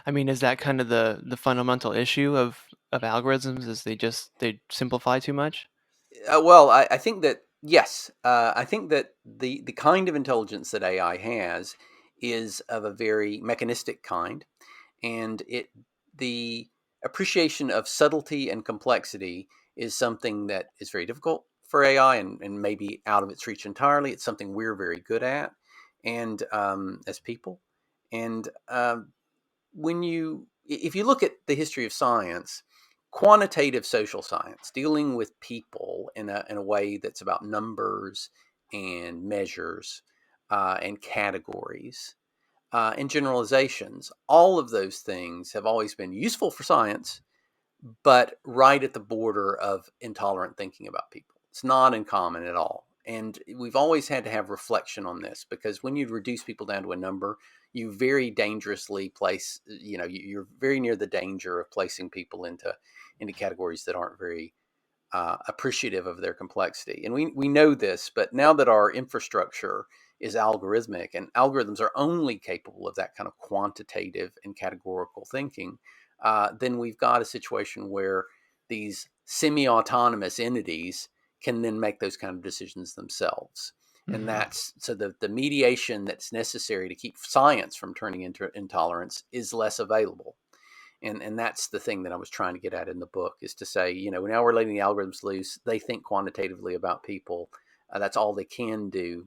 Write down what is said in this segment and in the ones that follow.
I mean, is that kind of the fundamental issue of algorithms? Is they simplify too much? Well, I think that yes, I think that the kind of intelligence that AI has is of a very mechanistic kind, and the appreciation of subtlety and complexity is something that is very difficult for AI and maybe out of its reach entirely. It's something we're very good at, and as people, and when you if you look at the history of science, quantitative social science, dealing with people in a way that's about numbers and measures and categories and generalizations, all of those things have always been useful for science, but right at the border of intolerant thinking about people. It's not uncommon at all. And we've always had to have reflection on this, because when you reduce people down to a number, you very dangerously place, you're very near the danger of placing people into categories that aren't very appreciative of their complexity. And we know this, but now that our infrastructure is algorithmic and algorithms are only capable of that kind of quantitative and categorical thinking, then we've got a situation where these semi-autonomous entities can then make those kind of decisions themselves. And Hmm. that's so the mediation that's necessary to keep science from turning into intolerance is less available. And that's the thing that I was trying to get at in the book, is to say, now we're letting the algorithms loose. They think quantitatively about people. That's all they can do.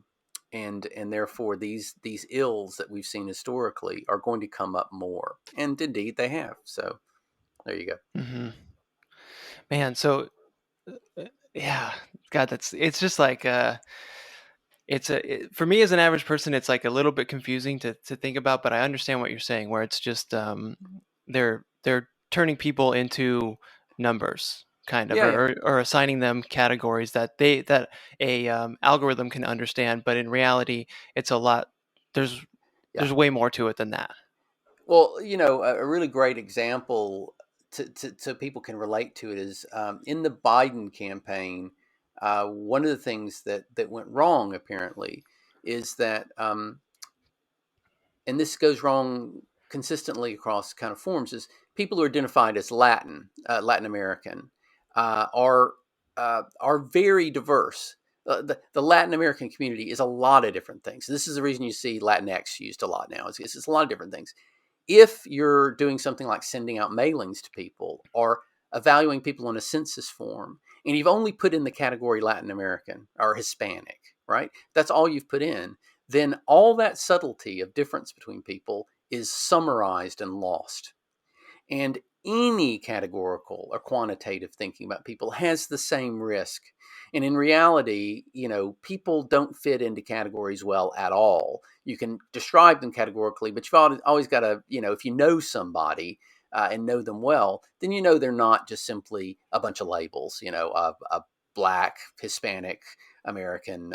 And therefore these ills that we've seen historically are going to come up more. And indeed they have. So there you go. Hmm. Man, so yeah, God, it's just like for me as an average person, it's like a little bit confusing to think about, but I understand what you're saying, where it's just they're turning people into numbers, kind of, Yeah, yeah. or assigning them categories that a algorithm can understand, but in reality, it's a lot. There's Yeah. there's way more to it than that. Well, a really great example so people can relate to it is in the Biden campaign. One of the things that went wrong apparently is that, and this goes wrong consistently across kind of forms, is people who are identified as Latin American, are are very diverse. The Latin American community is a lot of different things. This is the reason you see Latinx used a lot now. It's a lot of different things. If you're doing something like sending out mailings to people or evaluating people on a census form, and you've only put in the category Latin American or Hispanic, right? That's all you've put in. Then all that subtlety of difference between people is summarized and lost. And any categorical or quantitative thinking about people has the same risk. And in reality, people don't fit into categories well at all. You can describe them categorically, but you've always got to, if you know somebody and know them well, then they're not just simply a bunch of labels, a black, Hispanic, American,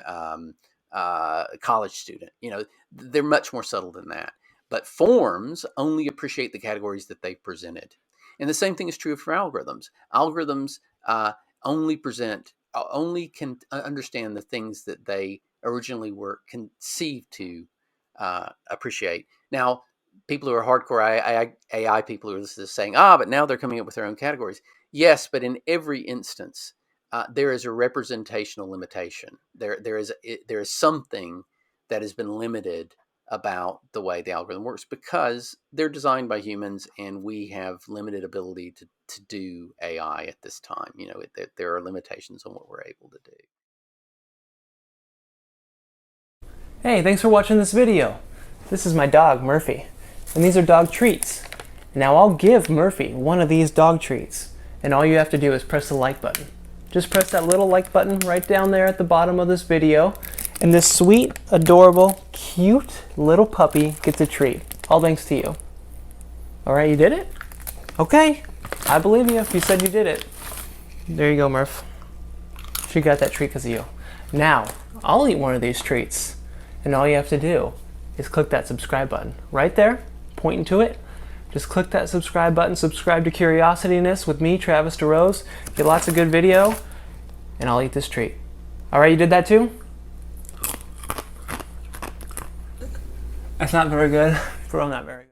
college student. They're much more subtle than that. But forms only appreciate the categories that they've presented. And the same thing is true for algorithms. Algorithms only can understand the things that they originally were conceived to appreciate. Now, people who are hardcore AI people who are saying, but now they're coming up with their own categories. Yes, but in every instance, there is a representational limitation. There is something that has been limited about the way the algorithm works, because they're designed by humans and we have limited ability to do AI at this time. There are limitations on what we're able to do. Hey, thanks for watching this video. This is my dog, Murphy, and these are dog treats. Now I'll give Murphy one of these dog treats, and all you have to do is press the like button. Just press that little like button right down there at the bottom of this video, and this sweet, adorable, cute little puppy gets a treat. All thanks to you. Alright, you did it? Okay, I believe you if you said you did it. There you go, Murph. She got that treat because of you. Now, I'll eat one of these treats, and all you have to do is click that subscribe button right there, pointing to it. Just click that subscribe button, subscribe to Curiosityness with me, Travis DeRose. Get lots of good video, and I'll eat this treat. Alright, you did that too? That's not very good. Bro, not very good.